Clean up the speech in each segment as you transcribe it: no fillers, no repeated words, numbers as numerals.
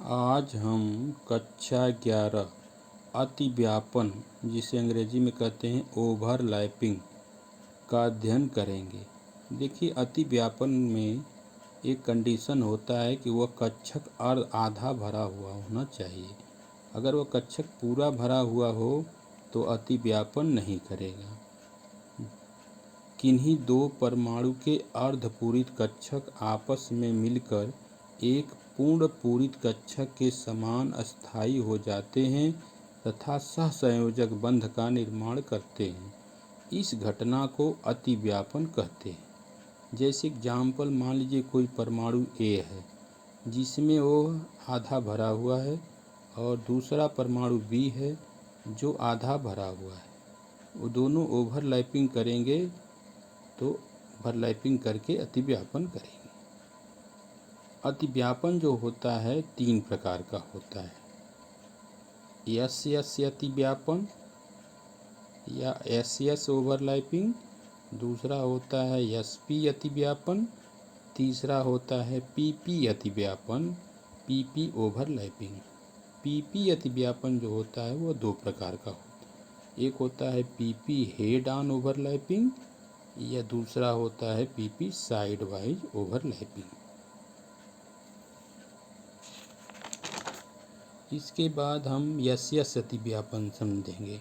आज हम कक्षा 11 अतिव्यापन जिसे अंग्रेजी में कहते हैं ओवरलैपिंग का अध्ययन करेंगे। देखिए, अतिव्यापन में एक कंडीशन होता है कि वह कक्षक आधा भरा हुआ होना चाहिए। अगर वह कक्षक पूरा भरा हुआ हो तो अतिव्यापन नहीं करेगा। किन्हीं दो परमाणु के अर्धपूरित कक्षक आपस में मिलकर एक पूर्ण पूरित कक्षक के समान अस्थायी हो जाते हैं तथा सहसंयोजक बंध का निर्माण करते हैं। इस घटना को अतिव्यापन कहते हैं। जैसे एग्जाम्पल, मान लीजिए कोई परमाणु ए है जिसमें वो आधा भरा हुआ है और दूसरा परमाणु बी है जो आधा भरा हुआ है। वो दोनों ओवरलैपिंग करेंगे तो ओवरलैपिंग करके अतिव्यापन करेंगे। अतिव्यापन जो होता है 3 प्रकार का होता है। एस अतिव्यापन या एस ओवरलैपिंग, दूसरा होता है एसपी अतिव्यापन, तीसरा होता है पीपी अतिव्यापन, पीपी ओवरलैपिंग। पीपी अतिव्यापन जो होता है वो 2 प्रकार का होता है। एक होता है पीपी हेड ऑन ओवरलैपिंग या दूसरा होता है पीपी साइड वाइज ओवरलैपिंग। इसके बाद हम एस अतिव्यापन समझेंगे।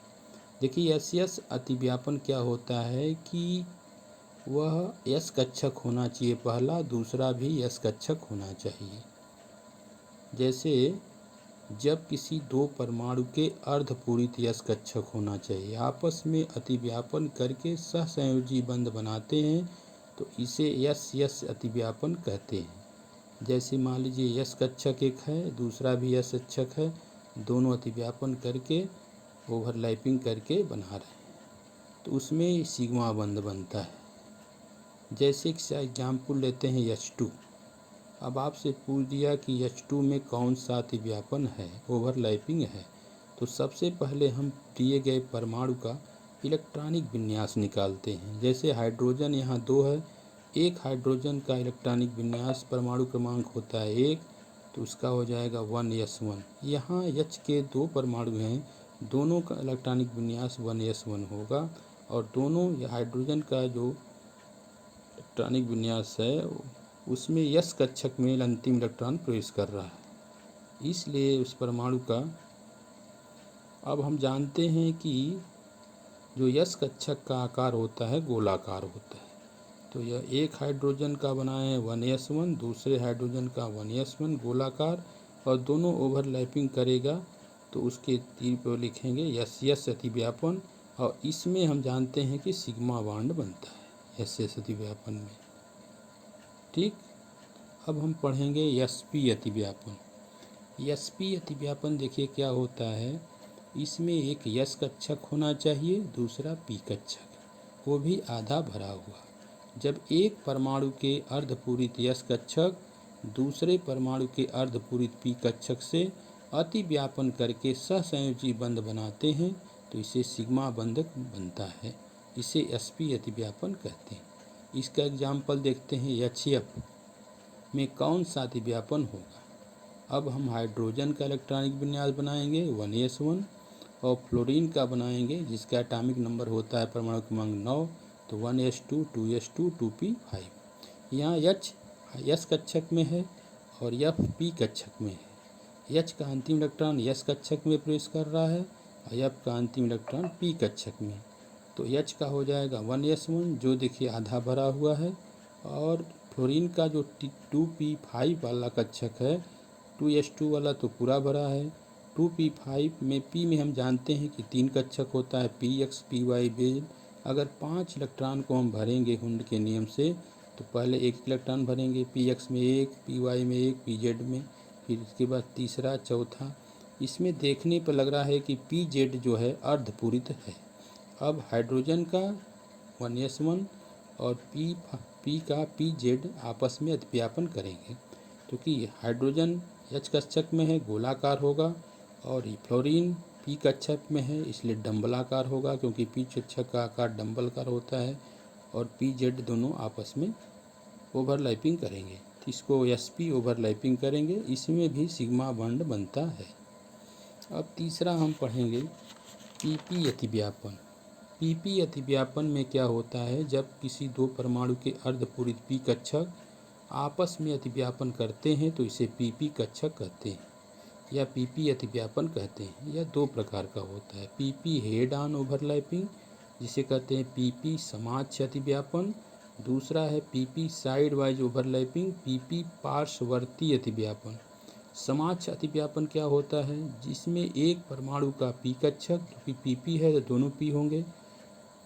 देखिए, एस अतिव्यापन क्या होता है कि वह एस कक्षक होना चाहिए पहला, दूसरा भी एस कक्षक होना चाहिए। जैसे जब किसी दो परमाणु के अर्धपूरित एस कक्षक होना चाहिए, आपस में अतिव्यापन करके सहसंयोजी बंध बनाते हैं तो इसे एस अतिव्यापन कहते हैं। जैसे मान लीजिए एस कक्षक एक है, दूसरा भी एस कक्षक है, दोनों अतिव्यापन करके ओवरलैपिंग करके बना रहे हैं तो उसमें सिग्मा बंध बनता है। जैसे एक एग्जाम्पल लेते हैं H2। अब आपसे पूछ दिया कि H2 में कौन सा अतिव्यापन है, ओवरलैपिंग है, तो सबसे पहले हम दिए गए परमाणु का इलेक्ट्रॉनिक विन्यास निकालते हैं। जैसे हाइड्रोजन यहाँ 2 है, एक हाइड्रोजन का इलेक्ट्रॉनिक विन्यास परमाणु क्रमांक होता है 1, तो उसका हो जाएगा 1s1। यहाँ H के 2 परमाणु हैं, दोनों का इलेक्ट्रॉनिक विन्यास 1s1 होगा और दोनों हाइड्रोजन का जो इलेक्ट्रॉनिक विन्यास है उसमें यस कक्षक में अंतिम इलेक्ट्रॉन प्रवेश कर रहा है, इसलिए उस परमाणु का अब हम जानते हैं कि जो यस कक्षक का आकार होता है गोलाकार होता है। तो यह एक हाइड्रोजन का बना है 1s1, दूसरे हाइड्रोजन का 1s1 गोलाकार, और दोनों ओवरलैपिंग करेगा तो उसके तीर पर लिखेंगे यस अतिव्यापन, और इसमें हम जानते हैं कि सिग्मा बॉन्ड बनता है एस अतिव्यापन में। ठीक, अब हम पढ़ेंगे एसपी अतिव्यापन। एसपी अतिव्यापन देखिए क्या होता है, इसमें एक यस कक्षक होना चाहिए, दूसरा पी कक्षक, वो भी आधा भरा हुआ। जब एक परमाणु के अर्धपूरित यस कक्षक दूसरे परमाणु के अर्धपूरित पी कक्षक से अतिव्यापन करके सहसंयोजी बंध बनाते हैं तो इसे सिग्मा बंधक बनता है, इसे एसपी अतिव्यापन कहते हैं। इसका एग्जाम्पल देखते हैं, HF में कौन सा अतिव्यापन होगा। अब हम हाइड्रोजन का इलेक्ट्रॉनिक विन्यास बनाएंगे 1s1 और फ्लोरीन का बनाएंगे जिसका एटॉमिक नंबर होता है परमाणु क्रमांक 9, तो 1s2 2s2 2p5। यहाँ H यस कक्षक में है और F पी कक्षक में है। H का अंतिम इलेक्ट्रॉन यस कक्षक में प्रवेश कर रहा है और F का अंतिम इलेक्ट्रॉन पी कक्षक में, तो H का हो जाएगा 1s1 जो देखिए आधा भरा हुआ है, और फ्लोरीन का जो 2p5 वाला कक्षक है 2s2 वाला तो पूरा भरा है। 2p5 में p में हम जानते हैं कि 3 कक्षक होता है px py बेज। अगर 5 इलेक्ट्रॉन को हम भरेंगे हुंड के नियम से तो पहले एक इलेक्ट्रॉन भरेंगे px में 1, py में 1, pz में, फिर इसके बाद तीसरा चौथा। इसमें देखने पर लग रहा है कि pz जो है अर्धपूरित है। अब हाइड्रोजन का 1s1 और पी का pz आपस में अतिव्यापन करेंगे क्योंकि हाइड्रोजन H कक्षक में है गोलाकार होगा और फ्लोरीन पी कक्षक में है इसलिए डंबलाकार होगा क्योंकि पी कक्षक का आकार डंबलकार होता है, और pz दोनों आपस में ओवरलैपिंग करेंगे। इसको sp ओवरलैपिंग करेंगे, इसमें भी सिग्मा बॉन्ड बनता है। अब तीसरा हम पढ़ेंगे pp अतिव्यापन। pp अतिव्यापन में क्या होता है, जब किसी दो परमाणु के अर्धपूरित p कक्षक आपस में अतिव्यापन करते हैं तो इसे pp कक्षक कहते हैं या pp अतिव्यापन कहते हैं। यह दो प्रकार का होता है, pp हेड ऑन ओवरलैपिंग जिसे कहते हैं pp समाक्ष अतिव्यापन, दूसरा है pp side wise overlapping, pp पार्श्ववर्ती अतिव्यापन। समाक्ष अतिव्यापन क्या होता है, जिसमें एक परमाणु का p कक्षक, क्योंकि pp है तो दोनों p होंगे,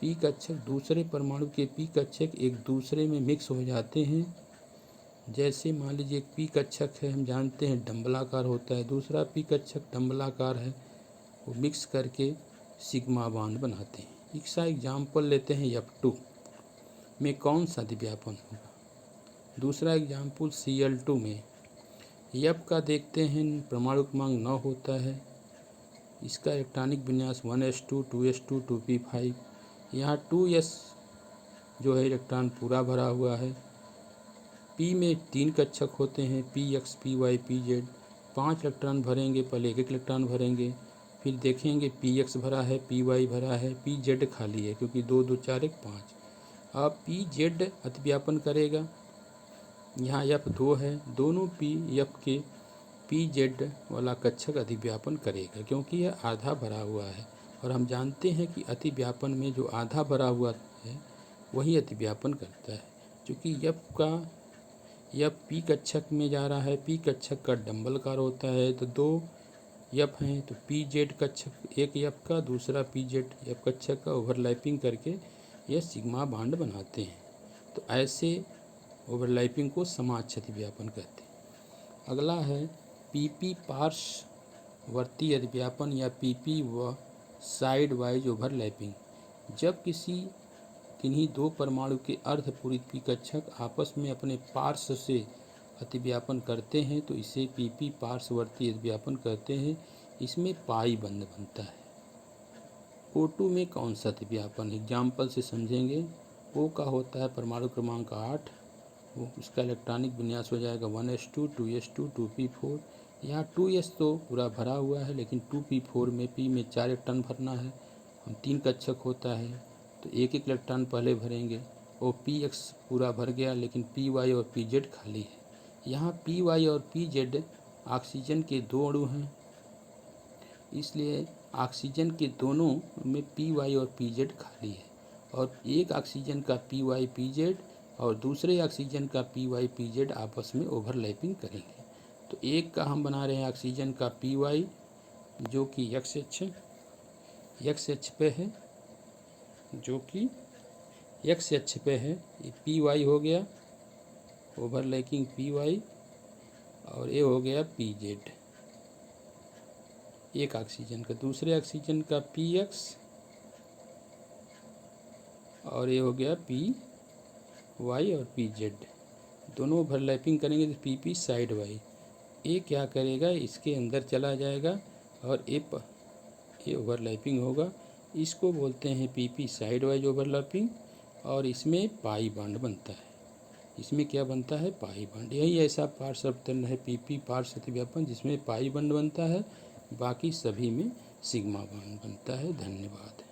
p कक्षक दूसरे परमाणु के p कक्षक एक दूसरे में मिक्स हो जाते हैं। जैसे मान लीजिए एक p कक्षक है, हम जानते हैं डंबलाकार होता है, दूसरा p कक्षक डंबलाकार है, वो मिक्स करके सिग्मा बॉन्ड बनाते हैं। इसका एग्जाम्पल लेते हैं F2 में कौन सा अतिव्यापन होगा। दूसरा एग्जाम्पल Cl2 में F का देखते हैं, परमाणु क्रमांक 9 होता है, इसका इलेक्ट्रॉनिक विन्यास 1s2 2s2 2p5। यहाँ 2s जो है इलेक्ट्रॉन पूरा भरा हुआ है। p में 3 कक्षक होते हैं, px py pz, 5 इलेक्ट्रॉन भरेंगे, पहले एक इलेक्ट्रॉन भरेंगे, फिर देखेंगे px भरा है, py भरा है, pz खाली है क्योंकि 2 2 4 1 5। अब pz अतिव्यापन करेगा, यहाँ F2 है, दोनों F के pz वाला कक्षक अतिव्यापन करेगा क्योंकि यह आधा भरा हुआ है। और हम जानते हैं कि अतिव्यापन में जो आधा भरा हुआ है वही अतिव्यापन करता है। क्योंकि F p कक्षक में जा रहा है, p कक्षक का डंबलकार होता है, तो 2 F हैं तो pz कक्षक, एक F का दूसरा pz F कक्षक का ओवरलैपिंग करके यह सिग्मा बॉन्ड बनाते हैं। तो ऐसे ओवरलैपिंग को समाक्ष अतिव्यापन कहते हैं। अगला है pp पार्श्ववर्ती अतिव्यापन या pp व साइड वाइज ओवरलैपिंग। जब किन्हीं दो परमाणु के अर्धपूरित p कक्षक आपस में अपने पार्श्व से अतिव्यापन करते हैं तो इसे pp पार्श्ववर्ती अतिव्यापन कहते हैं। इसमें पाई बंध बनता है। O2 में कौन सा अतिव्यापन, एग्जाम्पल से समझेंगे। O का होता है परमाणु क्रमांक 8, वो उसका इलेक्ट्रॉनिक विन्यास हो जाएगा 1s2 2s2 2p4। यहाँ 2s तो पूरा भरा हुआ है, लेकिन 2p4 में p में 4 इलेक्ट्रॉन भरना है, हम 3 कक्षक होता है तो एक एक इलेक्ट्रॉन पहले भरेंगे और px पूरा भर गया, लेकिन py और pz खाली है। यहाँ py और pz ऑक्सीजन के दो अणु हैं, इसलिए ऑक्सीजन के दोनों में py और pz खाली है, और एक ऑक्सीजन का py pz और दूसरे ऑक्सीजन का py pz आपस में ओवरलैपिंग करेंगे। तो एक का हम बना रहे हैं ऑक्सीजन का py जो कि x अक्ष पे है, जो कि x अक्ष पे है, ये py हो गया ओवरलैपिंग py और ये हो गया pz एक ऑक्सीजन का, दूसरे ऑक्सीजन का px और ये हो गया py और pz, दोनों ओवरलैपिंग करेंगे तो pp साइड वाइज। ये क्या करेगा, इसके अंदर चला जाएगा और ये ओवरलैपिंग होगा, इसको बोलते हैं pp साइड वाइज ओवरलैपिंग। और इसमें पाई बॉन्ड बनता है, इसमें क्या बनता है, पाई बॉन्ड। यही ऐसा पार्श्व अवतरण है pp पार्श्व अतिव्यापन जिसमें पाई बॉन्ड बनता है, बाकी सभी में सिग्मा बॉन्ड बनता है। धन्यवाद।